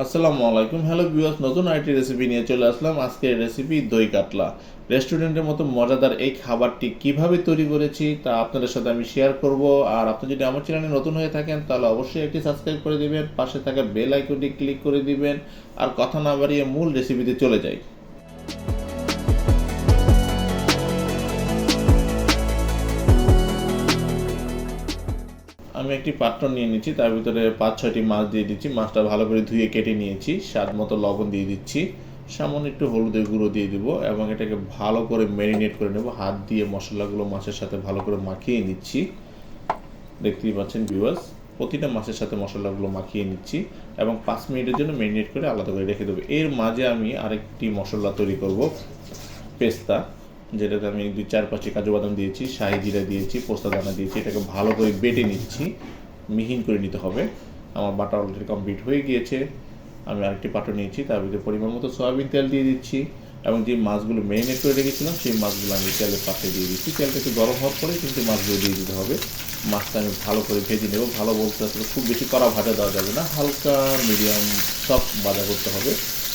আসসালামু আলাইকুম। Hello viewers, নতুন আরেকটি রেসিপি নিয়ে চলে আসলাম। আজকের রেসিপি দই কাতলা। রেস্টুরেন্টের মতো মজাদার এই খাবারটি কিভাবে তৈরি করেছি তা আপনাদের সাথে আমি শেয়ার করব। আর আপনি যদি আমার চ্যানেলে নতুন হয়ে থাকেন তাহলে অবশ্যই একটি সাবস্ক্রাইব করে দিবেন, পাশে থাকা বেল আইকনটি ক্লিক করে দিবেন। আর কথা না বাড়িয়ে মূল রেসিপিতে চলে যাই। আমি একটি পাত্র নিয়ে নিচ্ছি, তার ভিতরে 5-6টি মাছ দিয়ে দিচ্ছি। মাছটা ভালো করে ধুয়ে কেটে নিয়েছি। স্বাদ মতো লবণ দিয়ে দিচ্ছি, সামান্য একটু হলুদের গুঁড়ো দিয়ে দিব এবং এটাকে ভালো করে ম্যারিনেট করে নেব। হাত দিয়ে মশলাগুলো মাছের সাথে ভালো করে মাখিয়ে নিচ্ছি। দেখতেই পাচ্ছেন ভিউয়ার্স, প্রতিটা মাছের সাথে মশলাগুলো মাখিয়ে নিচ্ছি এবং 5 মিনিটের জন্য ম্যারিনেট করে আলাদা করে রেখে দেবো। এর মাঝে আমি আরেকটি মশলা তৈরি করব, পেস্তা, যেটাতে আমি 2-4-5টি কাজু বাদাম দিয়েছি, শাহি জিরা দিয়েছি, পোস্তা দানা দিয়েছি। এটাকে ভালো করে বেটে নিচ্ছি, মিহিন করে নিতে হবে। আমার বাটা অলরেডি কমপ্লিট হয়ে গিয়েছে। আমি আরেকটি পাত্র নিয়েছি, তার ভিতরে পরিমাণ মতো সয়াবিন তেল দিয়ে দিচ্ছি এবং যে মাছগুলো ম্যারিনেট করে রেখেছিলাম সেই মাছগুলো আমি তেলের পাত্রে দিয়ে দিচ্ছি। তেলটা একটু গরম হওয়ার পরে কিন্তু মাছগুলো দিয়ে দিতে হবে। মাছটা আমি ভালো করে ভেজে নেব। ভালো বলতে আসলে খুব বেশি কড়া ভাজা দেওয়া যাবে না, হালকা মিডিয়াম সফট ভাজা করতে হবে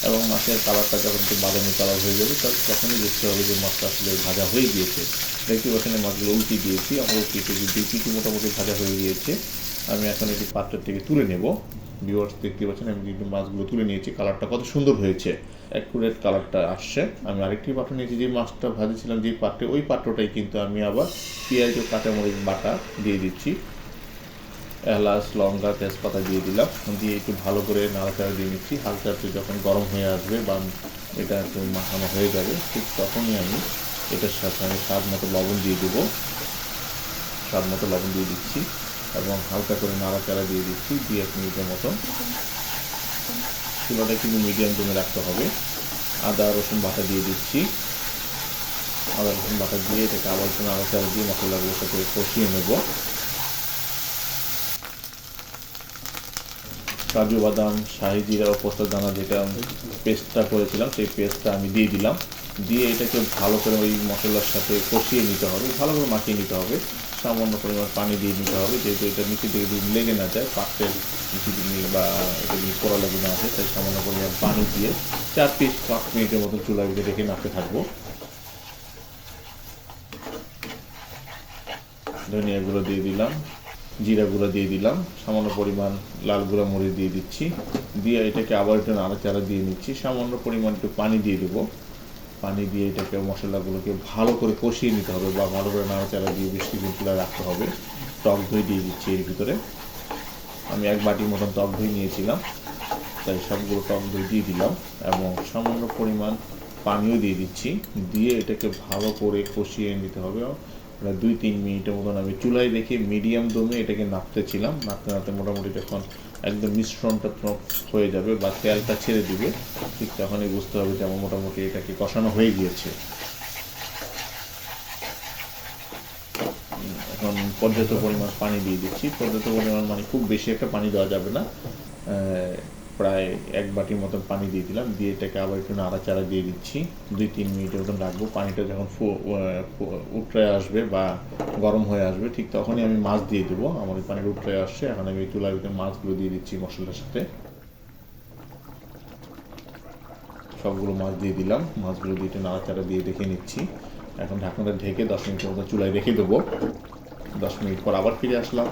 এবং মাছের কালারটা যখন একটু বাদামি কালার হয়ে যাবে তখনই বুঝতে হবে যে মাছটা আসলে ভাজা হয়ে গিয়েছে। দেখতে পাচ্ছেন মাছগুলো উল্টে দিয়েছি, আমার উল্টিতে দুই পিঠি মোটামুটি ভাজা হয়ে গিয়েছে। আমি এখন একটি পাত্রের থেকে তুলে নেব। ভিউয়ার্স দেখতে পাচ্ছেন আমি কিন্তু মাছগুলো তুলে নিয়েছি। কালারটা কত সুন্দর হয়েছে, অ্যাকুরেট কালারটা আসছে। আমি আরেকটি পাত্র নিয়েছি, যে মাছটা ভাজেছিলাম যে পাত্রে, ওই পাত্রটাই কিন্তু আমি আবার পেঁয়াজ ও কাঁচামরিচ বাটা দিয়ে দিচ্ছি। এলাচ, লঙ্কা, তেজপাতা দিয়ে দিলাম, দিয়ে একটু ভালো করে নাড়াচাড়া দিয়ে নিচ্ছি। হালকা একটু যখন গরম হয়ে আসবে বা এটা একটু মাখানো হয়ে যাবে, ঠিক তখনই আমি এটার সাথে আমি স্বাদ মতো লবণ দিয়ে দেবো। স্বাদ মতো লবণ দিয়ে দিচ্ছি এবং হালকা করে নাড়াচাড়া দিয়ে দিচ্ছি 2-1 মিনিটের মতো। চুলাটা কিন্তু মিডিয়াম ফ্লেমে রাখতে হবে। আদা রসুন বাটা দিয়ে দিচ্ছি। আদা রসুন বাটা দিয়ে এটাকে আবার একটু নাড়াচাড়া দিয়ে মশলাগুলোর সাথে কষিয়ে নেব। কাজু বাদাম, শাহি জিরা ও পোস্তার দানা যেটা পেস্টটা করেছিলাম সেই পেস্টটা আমি দিয়ে দিলাম। দিয়ে এটাকে ভালো করে ওই মশলার সাথে কষিয়ে নিতে হবে, ভালো করে মাখিয়ে নিতে হবে। সামান্য পরিমাণ পানি দিয়ে নিতে হবে, যেহেতু এটা নিচে থেকে যদি লেগে না যায়, পাত্রের নিচে যদি বা এটা যদি পোড়া লেগে না আসে, তাই সামান্য পরিমাণ পানি দিয়ে 4-5 মিনিটের মতো চুলার ভিতরে রেখে নাড়তে থাকবো। ধনিয়া গুঁড়ো দিয়ে দিলাম, জিরা গুঁড়ো দিয়ে দিলাম, সামান্য পরিমাণ লাল গুঁড়া মরিচ দিয়ে দিচ্ছি। দিয়ে এটাকে আবার একটু নাড়াচাড়া দিয়ে নিচ্ছি। সামান্য পরিমাণ একটু পানি দিয়ে দেবো। পানি দিয়ে এটাকে মশলাগুলোকে ভালো করে কষিয়ে নিতে হবে বা ভালো করে নাড়াচাড়া দিয়ে 20 মিনিট চুলায় রাখতে হবে। টক দই দিয়ে দিচ্ছি এর ভিতরে। আমি 1 বাটির মতন টক দই নিয়েছিলাম, তাই সবগুলো টক দই দিয়ে দিলাম এবং সামান্য পরিমাণ পানিও দিয়ে দিচ্ছি। দিয়ে এটাকে ভালো করে কষিয়ে নিতে হবে। প্রায় 2-3 মিনিটের মতন আমি চুলায় রেখে মিডিয়াম দমে এটাকে নাড়তেছিলাম। নাড়তে নাড়তে মোটামুটি যখন একদম মিশ্রণটা হয়ে যাবে বা তেলটা ছেড়ে দিবে, ঠিক তখনই বুঝতে হবে যে আমার মোটামুটি এটাকে কষানো হয়ে গিয়েছে। এখন পর্যাপ্ত পরিমাণ পানি দিয়ে দিচ্ছি। পর্যাপ্ত পরিমাণ মানে খুব বেশি একটা পানি দেওয়া যাবে না। প্রায় 1 বাটির মতন পানি দিয়ে দিলাম। দিয়ে এটাকে আবার একটু নাড়াচাড়া দিয়ে দিচ্ছি। 2-3 মিনিটের মতন রাখবো। পানিটা যখন উতরে আসবে বা গরম হয়ে আসবে, ঠিক তখনই আমি মাছ দিয়ে দেবো। আমার এই পানিটা উতরে আসছে, এখন আমি চুলার ভিতরে মাছগুলো দিয়ে দিচ্ছি মশলার সাথে। সবগুলো মাছ দিয়ে দিলাম। মাছগুলো দিয়ে একটু নাড়াচাড়া দিয়ে দেখে নিচ্ছি। এখন ঢাকনাটা ঢেকে 10 মিনিটের মতো চুলায় রেখে দেবো। 10 মিনিট পর আবার ফিরে আসলাম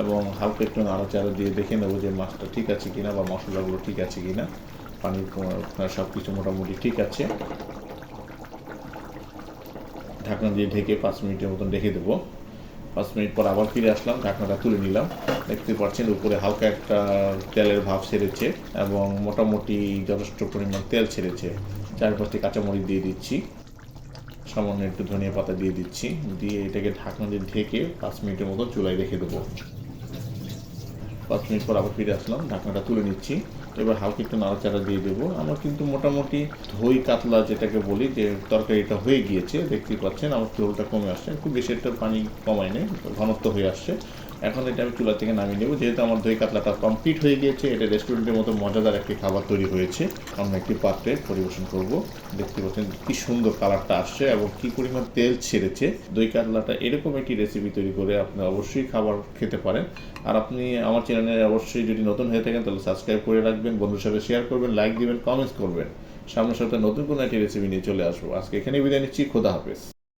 এবং হালকা একটু নাড়াচাড়া দিয়ে দেখে নেবো যে মাছটা ঠিক আছে কিনা বা মশলাগুলো ঠিক আছে কিনা। পানির সব কিছু মোটামুটি ঠিক আছে। ঢাকনা দিয়ে ঢেকে 5 মিনিটের মতন রেখে দেবো। 5 মিনিট পর আবার ফিরে আসলাম, ঢাকনাটা তুলে নিলাম। দেখতে পাচ্ছেন উপরে হালকা একটা তেলের ভাব ছেড়েছে এবং মোটামুটি যথেষ্ট পরিমাণ তেল ছেড়েছে। 4-5টি কাঁচামরিচ দিয়ে দিচ্ছি, সামান্য একটু ধনিয়া পাতা দিয়ে দিচ্ছি। দিয়ে এটাকে ঢাকনা দিয়ে ঢেকে 5 মিনিটের মতো চুলায় রেখে দেবো। 5 মিনিট পর আবার ফিরে আসলাম, ঢাকনাটা তুলে নিচ্ছি। এবার হালকা একটু নাড়াচাড়া দিয়ে দেবো। আমার কিন্তু মোটামুটি দই কাতলা যেটাকে বলি যে তরকারিটা হয়ে গিয়েছে। দেখতেই পাচ্ছেন আমার ঝোলটা কমে আসছে, খুব বেশি একটা পানি কমায় নেই, ঘনত্ব হয়ে আসছে। এখন এটা আমি চুলা থেকে নামিয়ে নেব। যেহেতু আমার দই কাতলাটা কমপ্লিট হয়ে গিয়েছে, এটা রেস্টুরেন্টের মতো মজাদার একটি খাবার তৈরি হয়েছে। অন্য একটি পাত্রে পরিবেশন করব। দেখতে পাচ্ছেন কি সুন্দর কালারটা আসছে এবং কি পরিমাণ তেল ছেড়েছে। দই কাতলাটা এরকম একটি রেসিপি তৈরি করে আপনি অবশ্যই খাবার খেতে পারেন। আর আপনি আমার চ্যানেলে অবশ্যই যদি নতুন হয়ে থাকেন তাহলে সাবস্ক্রাইব করে রাখবেন, বন্ধুর সাথে শেয়ার করবেন, লাইক দিবেন, কমেন্টস করবেন। সামনের সপ্তাহে নতুন কোনো একটি রেসিপি নিয়ে চলে আসবো। আজকে এখানে বিদায় নিচ্ছি। খোদা হাফেজ।